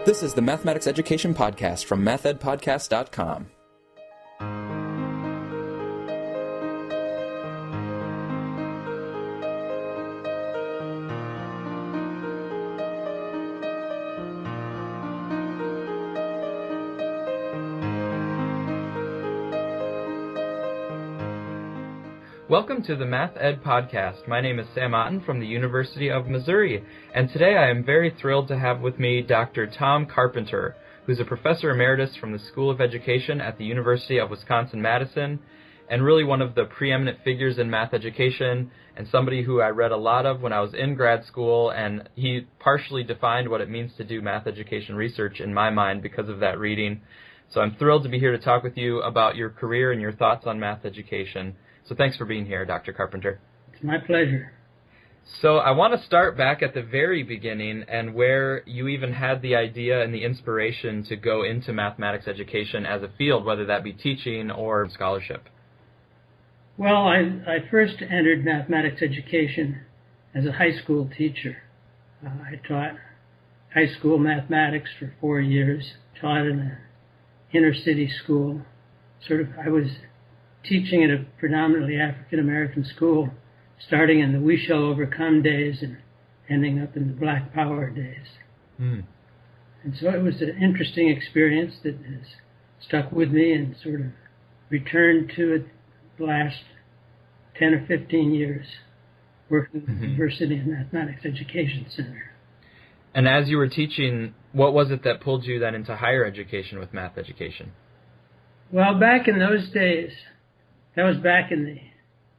This is the Mathematics Education Podcast from mathedpodcast.com. Welcome to the Math Ed Podcast. My name is Sam Otten from the University of Missouri, and today I am very thrilled to have with me Dr. Tom Carpenter, who's a professor emeritus from the School of Education at the University of Wisconsin-Madison, and really one of the preeminent figures in math education, and somebody who I read a lot of when I was in grad school, and he partially defined what it means to do math education research in my mind because of that reading. So I'm thrilled to be here to talk with you about your career and your thoughts on math education. So thanks for being here, Dr. Carpenter. It's my pleasure. So I want to start back at the very beginning and where you even had the idea and the inspiration to go into mathematics education as a field, whether that be teaching or scholarship. Well, I first entered mathematics education as a high school teacher. I taught high school mathematics for 4 years, taught in an inner city school. I was teaching at a predominantly African-American school, starting in the We Shall Overcome days and ending up in the Black Power days. And so it was an interesting experience that has stuck with me and sort of returned to it the last 10 or 15 years, working at the University of Mathematics Education Center. And as you were teaching, what was it that pulled you then into higher education with math education? Well, back in those days, that was back in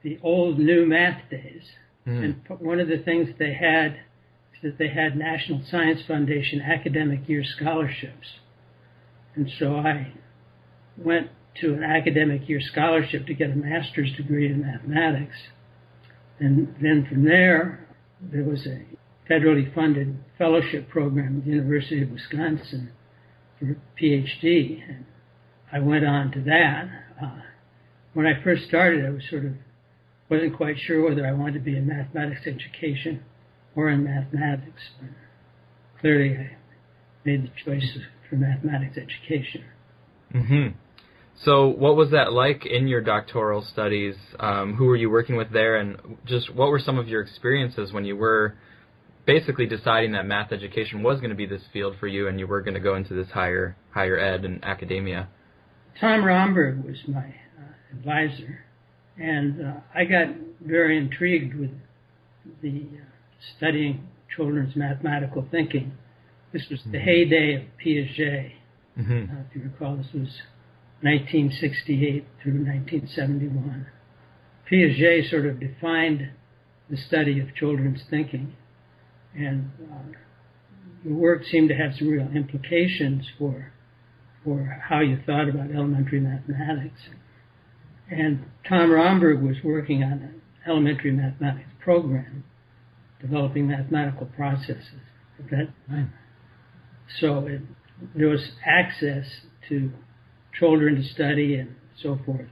the old new math days. And one of the things they had is that they had National Science Foundation academic year scholarships. And so I went to an academic year scholarship to get a master's degree in mathematics. And then from there was a federally funded fellowship program at the University of Wisconsin for a PhD. And I went on to that. When I first started, I wasn't quite sure whether I wanted to be in mathematics education or in mathematics. But clearly, I made the choice for mathematics education. So what was that like in your doctoral studies? Who were you working with there? And just what were some of your experiences when you were basically deciding that math education was going to be this field for you and you were going to go into this higher ed and academia? Tom Romberg was my advisor, and I got very intrigued with the studying children's mathematical thinking. This was the heyday of Piaget. If you recall, this was 1968 through 1971. Piaget sort of defined the study of children's thinking, and the work seemed to have some real implications for how you thought about elementary mathematics. And Tom Romberg was working on an elementary mathematics program, developing mathematical processes at that time. So there was access to children to study and so forth.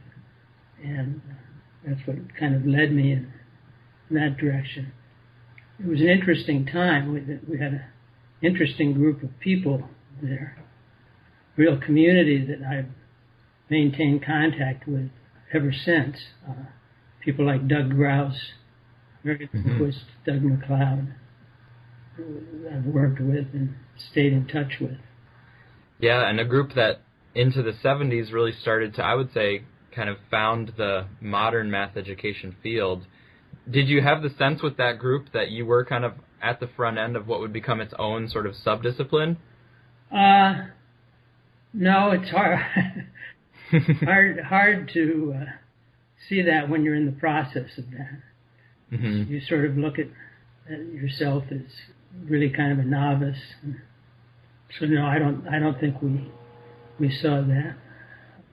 And that's what kind of led me in that direction. It was an interesting time. We had an interesting group of people there, real community that I've maintained contact with ever since. People like Doug Grouse, Mary Lindquist, Doug McLeod, who I've worked with and stayed in touch with. Yeah, and a group that into the 70s really started to, I would say, kind of found the modern math education field. Did you have the sense with that group that you were kind of at the front end of what would become its own sort of subdiscipline? No, it's hard to see that when you're in the process of that. You sort of look at yourself as really kind of a novice. So no, I don't think we saw that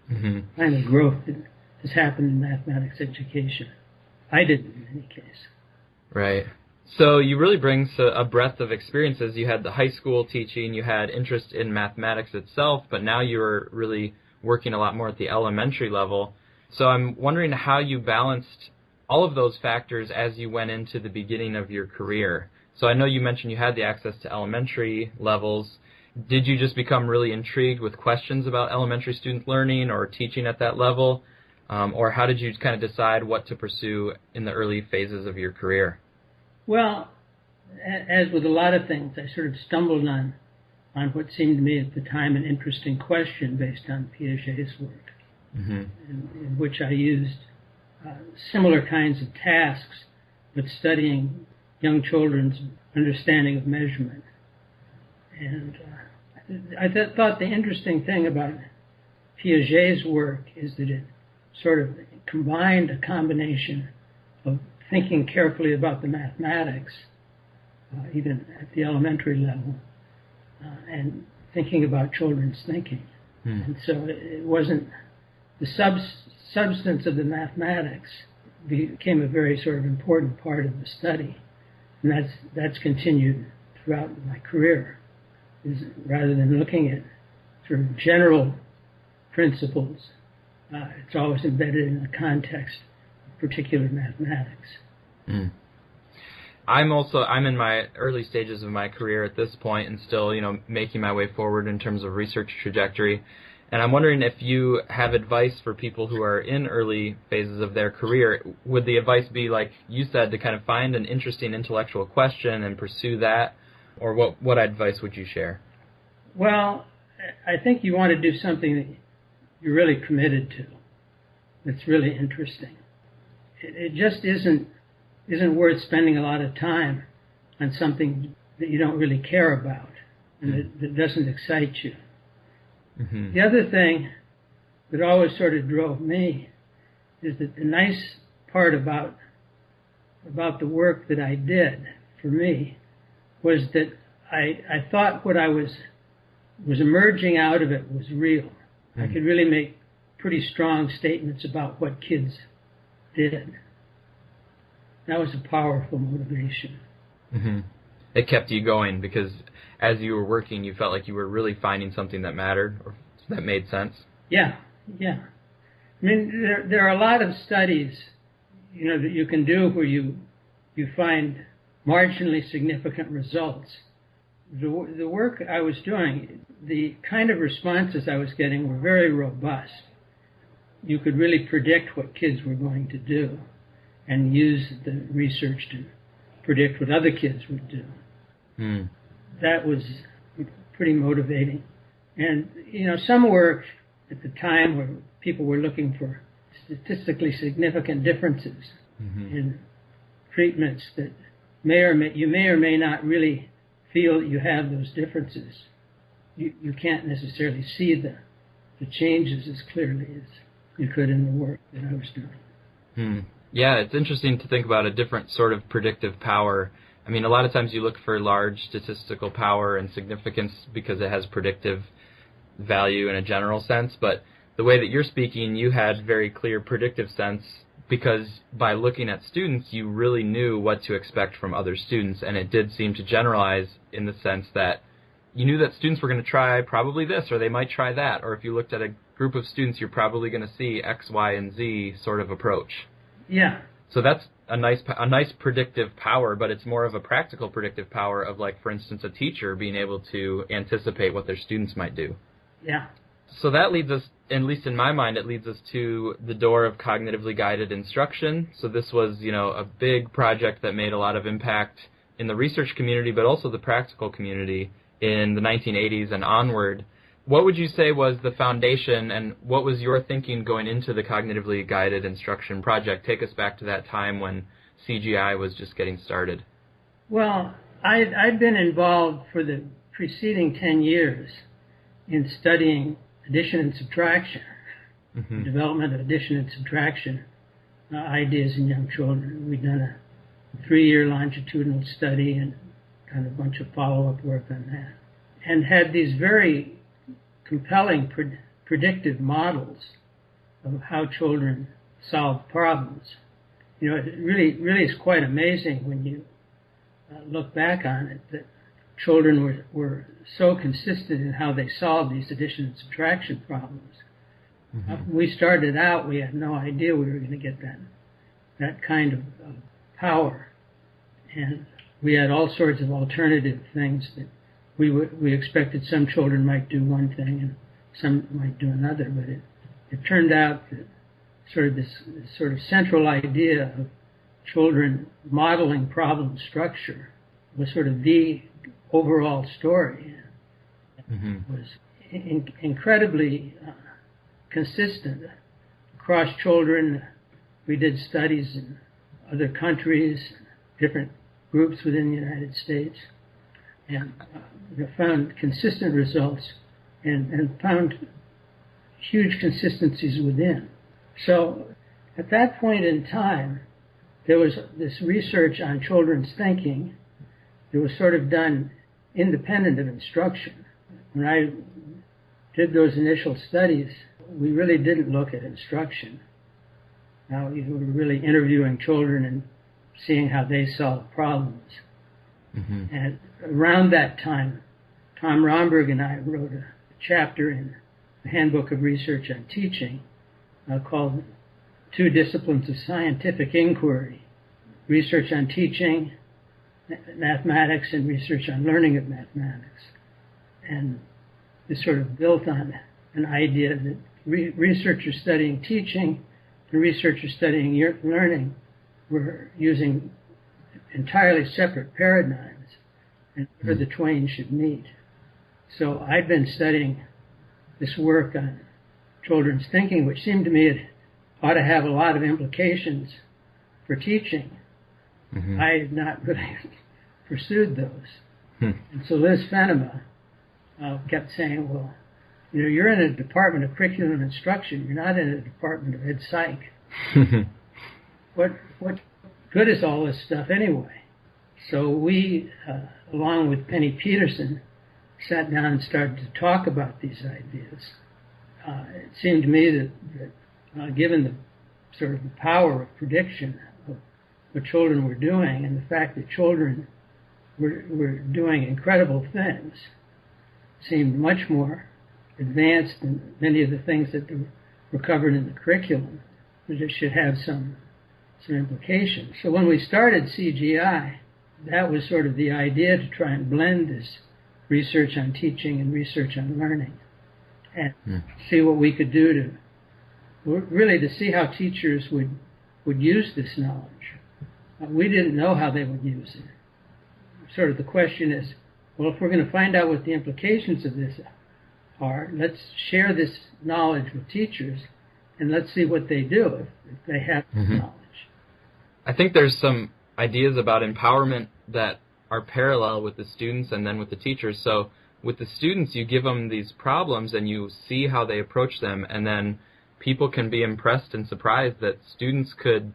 kind of growth that has happened in mathematics education. I didn't, in any case. Right. So you really bring a breadth of experiences. You had the high school teaching, you had interest in mathematics itself, but now you're really working a lot more at the elementary level. So I'm wondering how you balanced all of those factors as you went into the beginning of your career. So I know you mentioned you had the access to elementary levels. Did you just become really intrigued with questions about elementary student learning or teaching at that level? Or how did you kind of decide what to pursue in the early phases of your career? Well, as with a lot of things, I sort of stumbled on what seemed to me at the time an interesting question based on Piaget's work, in which I used similar kinds of tasks, but studying young children's understanding of measurement. And I thought the interesting thing about Piaget's work is that it sort of combined a combination of thinking carefully about the mathematics, even at the elementary level, and thinking about children's thinking. And so it wasn't the substance of the mathematics became a very sort of important part of the study, and that's continued throughout my career. Is rather than looking at sort of general principles, it's always embedded in the context of particular mathematics. I'm in my early stages of my career at this point, and still, making my way forward in terms of research trajectory. And I'm wondering if you have advice for people who are in early phases of their career. Would the advice be, like you said, to kind of find an interesting intellectual question and pursue that? Or what advice would you share? Well, I think you want to do something that you're really committed to, that's really interesting. It just isn't worth spending a lot of time on something that you don't really care about and that doesn't excite you. The other thing that always sort of drove me is that the nice part about the work that I did for me was that I thought what I was emerging out of it was real. I could really make pretty strong statements about what kids did. That was a powerful motivation. It kept you going because as you were working, you felt like you were really finding something that mattered or that made sense. Yeah. I mean, there are a lot of studies, that you can do where you find marginally significant results. The work I was doing, the kind of responses I was getting were very robust. You could really predict what kids were going to do and use the research to predict what other kids would do. That was pretty motivating. And, some work at the time where people were looking for statistically significant differences in treatments that you may or may not really feel you have those differences. You can't necessarily see the changes as clearly as you could in the work that I was doing. Yeah, it's interesting to think about a different sort of predictive power. I mean, a lot of times you look for large statistical power and significance because it has predictive value in a general sense, but the way that you're speaking, you had very clear predictive sense because by looking at students, you really knew what to expect from other students, and it did seem to generalize in the sense that you knew that students were going to try probably this, or they might try that, or if you looked at a group of students, you're probably going to see X, Y, and Z sort of approach. Yeah. So that's a nice predictive power, but it's more of a practical predictive power of, like, for instance, a teacher being able to anticipate what their students might do. Yeah. So that leads us, at least in my mind, it leads us to the door of cognitively guided instruction. So this was, a big project that made a lot of impact in the research community, but also the practical community in the 1980s and onward. What would you say was the foundation, and what was your thinking going into the cognitively guided instruction project? Take us back to that time when CGI was just getting started. Well, I'd been involved for the preceding 10 years in studying addition and subtraction, the development of addition and subtraction ideas in young children. We'd done a 3-year longitudinal study and kind of a bunch of follow-up work on that, and had these very compelling predictive models of how children solve problems. It really is quite amazing when you look back on it that children were so consistent in how they solved these addition and subtraction problems. When we started out, we had no idea we were going to get that kind of power. And we had all sorts of alternative things that we expected some children might do one thing and some might do another, but it turned out that this sort of central idea of children modeling problem structure was sort of the overall story. It was incredibly consistent across children. We did studies in other countries, different groups within the United States, and found consistent results and found huge consistencies within. So at that point in time, there was this research on children's thinking that was sort of done independent of instruction. When I did those initial studies, we really didn't look at instruction. Now we were really interviewing children and seeing how they solved problems. And around that time, Tom Romberg and I wrote a chapter in the Handbook of Research on Teaching called Two Disciplines of Scientific Inquiry: Research on Teaching, Mathematics, and Research on Learning of Mathematics. And this sort of built on an idea that researchers studying teaching and researchers studying learning were using entirely separate paradigms, and where the twain should meet. So I'd been studying this work on children's thinking, which seemed to me it ought to have a lot of implications for teaching. I had not really pursued those. And so Liz Fenema kept saying, well, you're in a department of curriculum and instruction. You're not in a department of ed psych. What good is all this stuff anyway? So we, along with Penny Peterson, sat down and started to talk about these ideas. It seemed to me that given the sort of the power of prediction of what children were doing and the fact that children were doing incredible things, seemed much more advanced than many of the things that were covered in the curriculum, that it should have some implications. So when we started CGI, that was sort of the idea, to try and blend this research on teaching and research on learning and see what we could do to see how teachers would use this knowledge. We didn't know how they would use it. Sort of the question is, well, if we're going to find out what the implications of this are, let's share this knowledge with teachers and let's see what they do if they have this knowledge. I think there's some ideas about empowerment that are parallel with the students and then with the teachers. So with the students, you give them these problems and you see how they approach them, and then people can be impressed and surprised that students could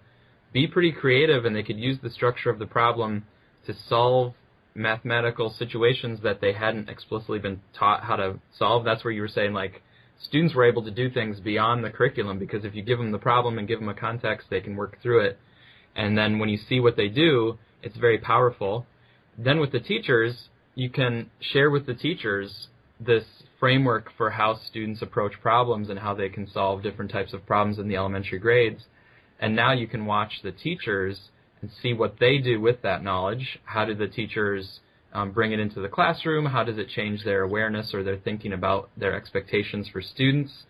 be pretty creative and they could use the structure of the problem to solve mathematical situations that they hadn't explicitly been taught how to solve. That's where you were saying, like, students were able to do things beyond the curriculum, because if you give them the problem and give them a context, they can work through it. And then when you see what they do, it's very powerful. Then with the teachers, you can share with the teachers this framework for how students approach problems and how they can solve different types of problems in the elementary grades. And now you can watch the teachers and see what they do with that knowledge. How do the teachers bring it into the classroom? How does it change their awareness or their thinking about their expectations for students?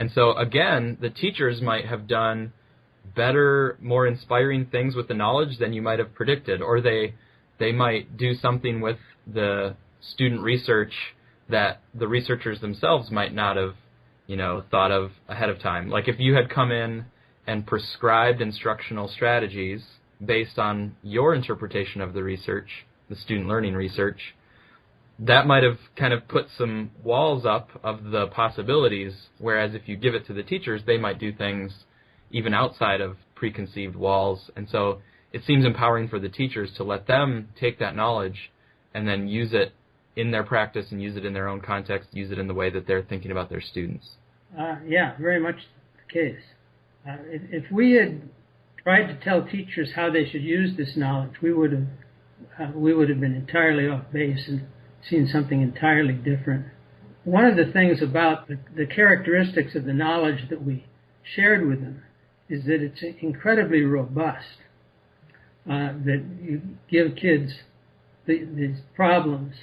And so, again, the teachers might have done better, more inspiring things with the knowledge than you might have predicted, or they might do something with the student research that the researchers themselves might not have, thought of ahead of time. Like if you had come in and prescribed instructional strategies based on your interpretation of the research, the student learning research, that might have kind of put some walls up of the possibilities, whereas if you give it to the teachers, they might do things even outside of preconceived walls. And so it seems empowering for the teachers to let them take that knowledge and then use it in their practice and use it in their own context, use it in the way that they're thinking about their students. Yeah, very much the case. If we had tried to tell teachers how they should use this knowledge, we would have been entirely off base and seen something entirely different. One of the things about the characteristics of the knowledge that we shared with them is that it's incredibly robust, that you give kids these problems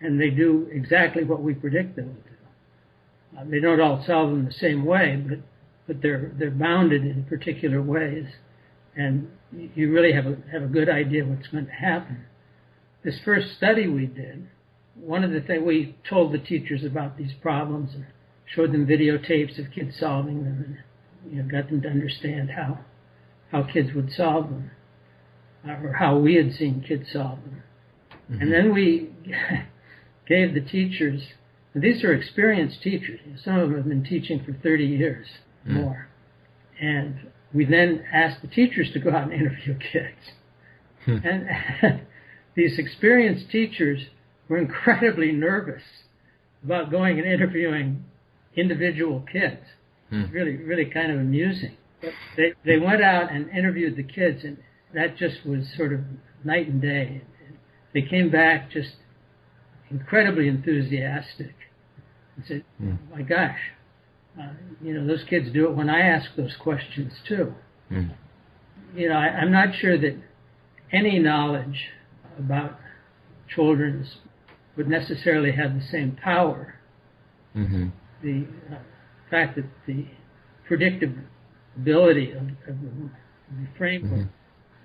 and they do exactly what we predict them to do. They don't all solve them the same way, but they're bounded in particular ways, and you really have a good idea what's going to happen. This first study we did, one of the things we told the teachers about these problems and showed them videotapes of kids solving them, and got them to understand how kids would solve them, or how we had seen kids solve them. Mm-hmm. And then we gave the teachers, and these are experienced teachers, some of them have been teaching for 30 years more, and we then asked the teachers to go out and interview kids. And these experienced teachers were incredibly nervous about going and interviewing individual kids. Really, really kind of amusing. But they went out and interviewed the kids, and that just was sort of night and day. They came back just incredibly enthusiastic and said, "My gosh, those kids do it when I ask those questions too." I'm not sure that any knowledge about children's would necessarily have the same power. The fact that the predictability of the framework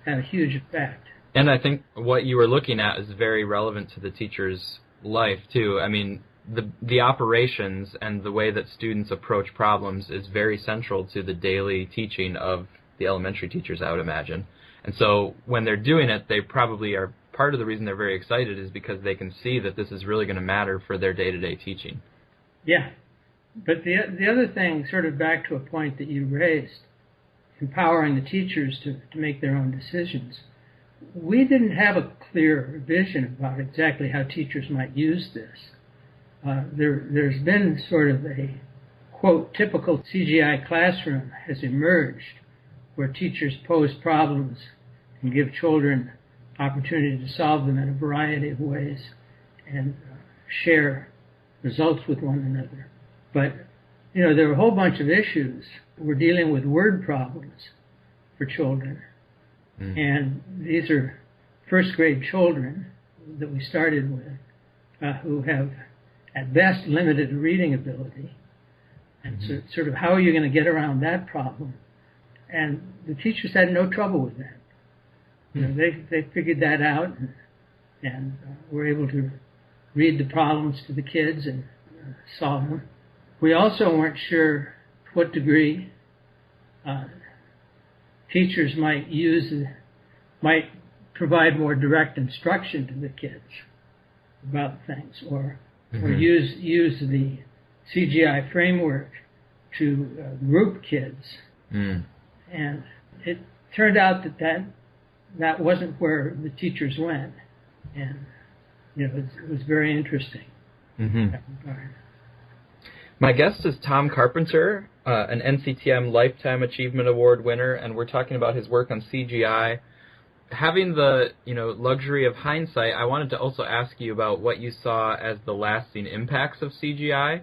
had a huge effect. And I think what you were looking at is very relevant to the teacher's life too. I mean, the operations and the way that students approach problems is very central to the daily teaching of the elementary teachers, I would imagine. And so when they're doing it, they probably are, part of the reason they're very excited is because they can see that this is really going to matter for their day-to-day teaching. Yeah. But the other thing, sort of back to a point that you raised, empowering the teachers to make their own decisions. We didn't have a clear vision about exactly how teachers might use this. There's been sort of a, quote, typical CGI classroom has emerged where teachers pose problems and give children opportunity to solve them in a variety of ways and share results with one another. But, there are a whole bunch of issues. We're dealing with word problems for children. And these are first grade children that we started with who have, at best, limited reading ability. And so sort of how are you going to get around that problem? And the teachers had no trouble with that. They figured that out and were able to read the problems to the kids and solve them. We also weren't sure to what degree teachers might provide more direct instruction to the kids about things, or use the CGI framework to group kids. And it turned out that wasn't where the teachers went, and it was very interesting. My guest is Tom Carpenter, an NCTM Lifetime Achievement Award winner, and we're talking about his work on CGI. Having the luxury of hindsight, I wanted to also ask you about what you saw as the lasting impacts of CGI,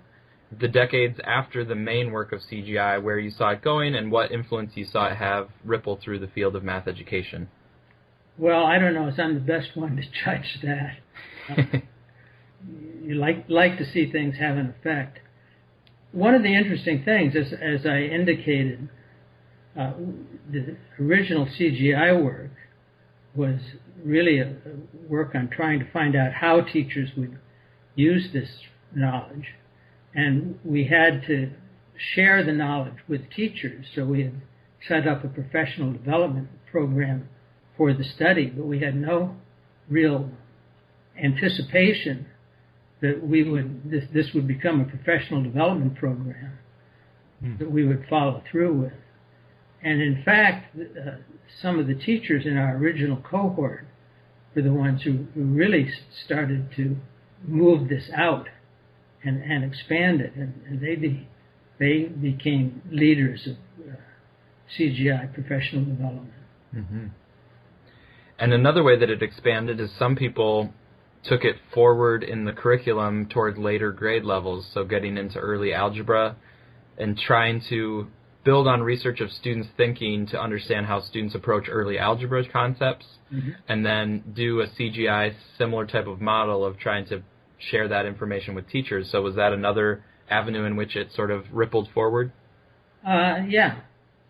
the decades after the main work of CGI, where you saw it going, and what influence you saw it have ripple through the field of math education. Well, I don't know if I'm the best one to judge that. You like to see things have an effect. One of the interesting things, as I indicated, the original CGI work was really a work on trying to find out how teachers would use this knowledge. And we had to share the knowledge with teachers, so we had set up a professional development program for the study, but we had no real anticipation that this would become a professional development program that we would follow through with. And in fact, some of the teachers in our original cohort were the ones who really started to move this out and expand it, and they became leaders of CGI professional development. And another way that it expanded is some people took it forward in the curriculum toward later grade levels, so getting into early algebra and trying to build on research of students' thinking to understand how students approach early algebra concepts, and then do a CGI similar type of model of trying to share that information with teachers. So was that another avenue in which it sort of rippled forward? Yeah.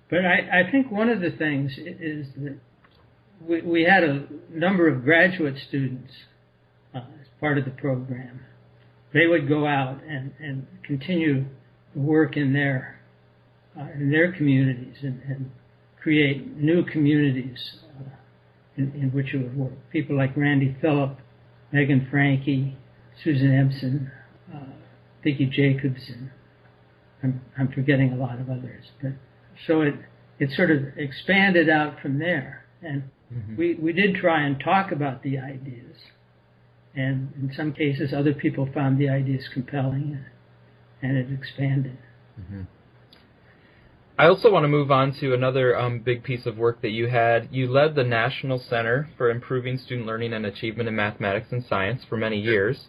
But I think one of the things is that we had a number of graduate students as part of the program. They would go out and continue to work in their communities and create new communities in which it would work. People like Randy Phillip, Megan Franke, Susan Empson, Vicki Jacobs, and I'm forgetting a lot of others. But so it sort of expanded out from there. And we did try and talk about the ideas. And in some cases, other people found the ideas compelling, and it expanded. Mm-hmm. I also want to move on to another big piece of work that you had. You led the National Center for Improving Student Learning and Achievement in Mathematics and Science for many years.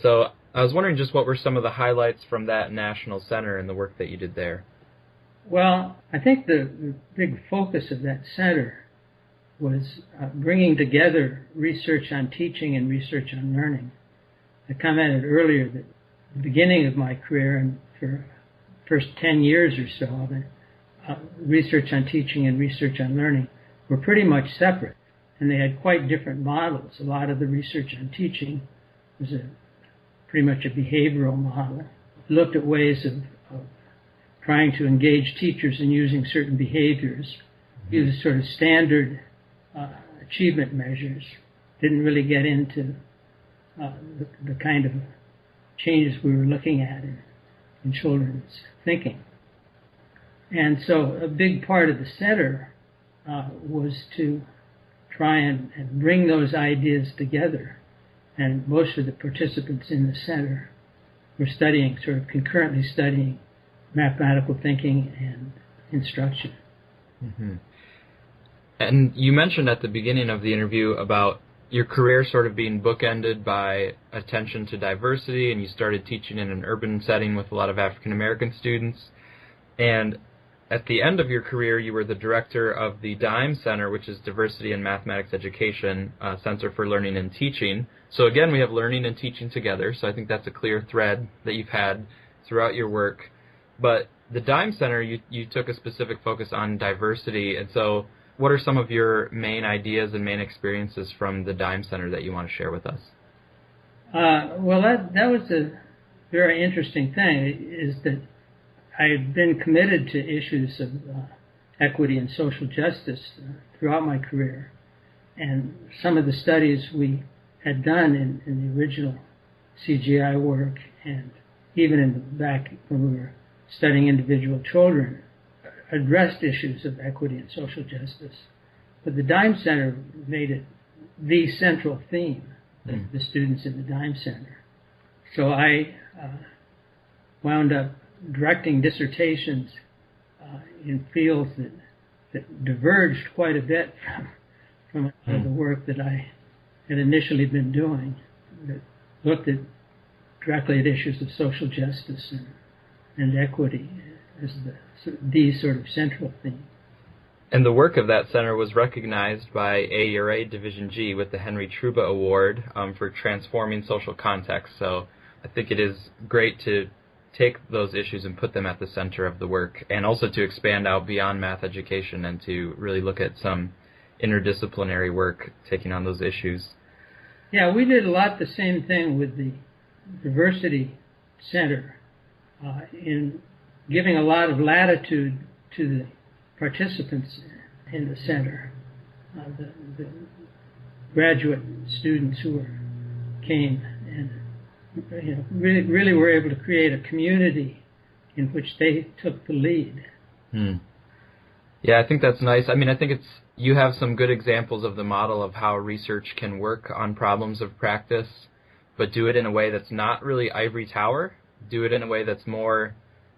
So I was wondering just what were some of the highlights from that National Center and the work that you did there? Well, I think the big focus of that center was bringing together research on teaching and research on learning. I commented earlier that at the beginning of my career and for the first 10 years or so of it, research on teaching and research on learning were pretty much separate, and they had quite different models. A lot of the research on teaching was pretty much a behavioral model. It looked at ways of trying to engage teachers in using certain behaviors, use sort of standard achievement measures. Didn't really get into the kind of changes we were looking at in children's thinking. And so a big part of the center was to try and bring those ideas together. And most of the participants in the center were concurrently studying mathematical thinking and instruction. Mm-hmm. And you mentioned at the beginning of the interview about your career sort of being bookended by attention to diversity, and you started teaching in an urban setting with a lot of African American students. And at the end of your career, you were the director of the DIME Center, which is Diversity in Mathematics Education, Center for Learning and Teaching. So again, we have learning and teaching together, so I think that's a clear thread that you've had throughout your work. But the DIME Center, you took a specific focus on diversity, and so what are some of your main ideas and main experiences from the DIME Center that you want to share with us? Well, that was a very interesting thing, is that I had been committed to issues of equity and social justice throughout my career. And some of the studies we had done in the original CGI work, and even in the back when we were studying individual children, addressed issues of equity and social justice. But the DIME Center made it the central theme, the students in the DIME Center. So I wound up directing dissertations in fields that diverged quite a bit from the work that I had initially been doing, that looked directly at issues of social justice and equity as the sort of central theme. And the work of that center was recognized by AURA Division G with the Henry Truba Award for transforming social context. So I think it is great to take those issues and put them at the center of the work, and also to expand out beyond math education and to really look at some interdisciplinary work taking on those issues. Yeah, we did a lot the same thing with the Diversity Center in giving a lot of latitude to the participants in the center, the graduate students who came and really were able to create a community in which they took the lead. Yeah, I think that's nice. I mean, I think you have some good examples of the model of how research can work on problems of practice, but do it in a way that's not really ivory tower. Do it in a way that's more,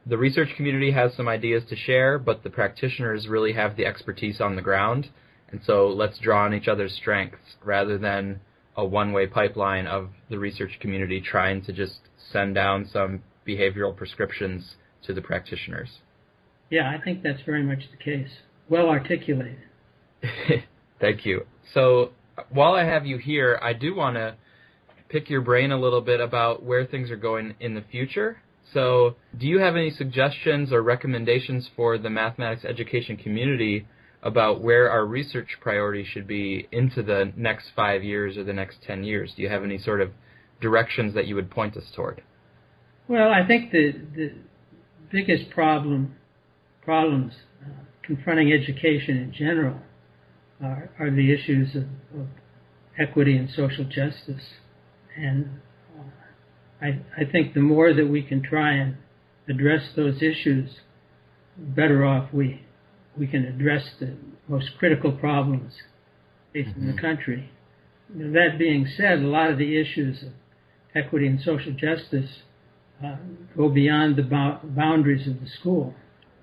the research community has some ideas to share, but the practitioners really have the expertise on the ground. And so let's draw on each other's strengths rather than a one-way pipeline of the research community trying to just send down some behavioral prescriptions to the practitioners. Yeah, I think that's very much the case. Well articulated. Thank you. So while I have you here, I do want to pick your brain a little bit about where things are going in the future. So do you have any suggestions or recommendations for the mathematics education community about where our research priorities should be into the next 5 years or the next 10 years? Do you have any sort of directions that you would point us toward? Well, I think the biggest problems confronting education in general are the issues of equity and social justice. And I think the more that we can try and address those issues, the better off we can address the most critical problems facing the country. That being said, a lot of the issues of equity and social justice go beyond the boundaries of the school.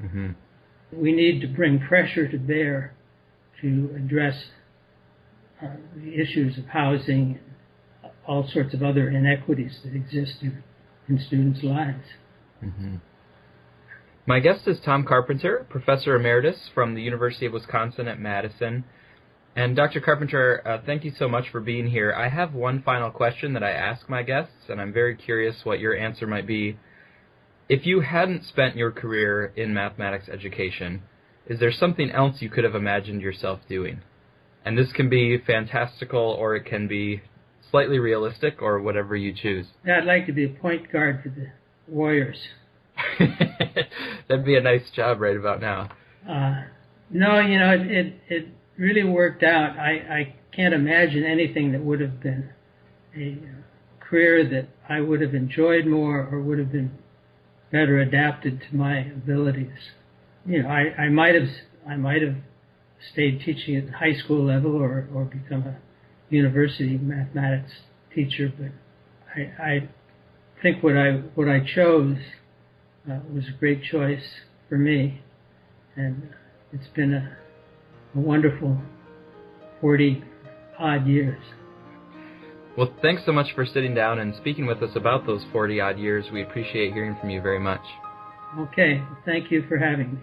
Mm-hmm. We need to bring pressure to bear to address the issues of housing and all sorts of other inequities that exist in students' lives. Mm-hmm. My guest is Tom Carpenter, Professor Emeritus from the University of Wisconsin at Madison. And Dr. Carpenter, thank you so much for being here. I have one final question that I ask my guests, and I'm very curious what your answer might be. If you hadn't spent your career in mathematics education, is there something else you could have imagined yourself doing? And this can be fantastical, or it can be slightly realistic, or whatever you choose. I'd like to be a point guard for the Warriors. That'd be a nice job right about now. No, it really worked out. I can't imagine anything that would have been a career that I would have enjoyed more or would have been better adapted to my abilities. I might have stayed teaching at the high school level or become a university mathematics teacher, but I think what I chose was a great choice for me, and it's been a wonderful 40-odd years. Well, thanks so much for sitting down and speaking with us about those 40-odd years. We appreciate hearing from you very much. Okay, thank you for having me.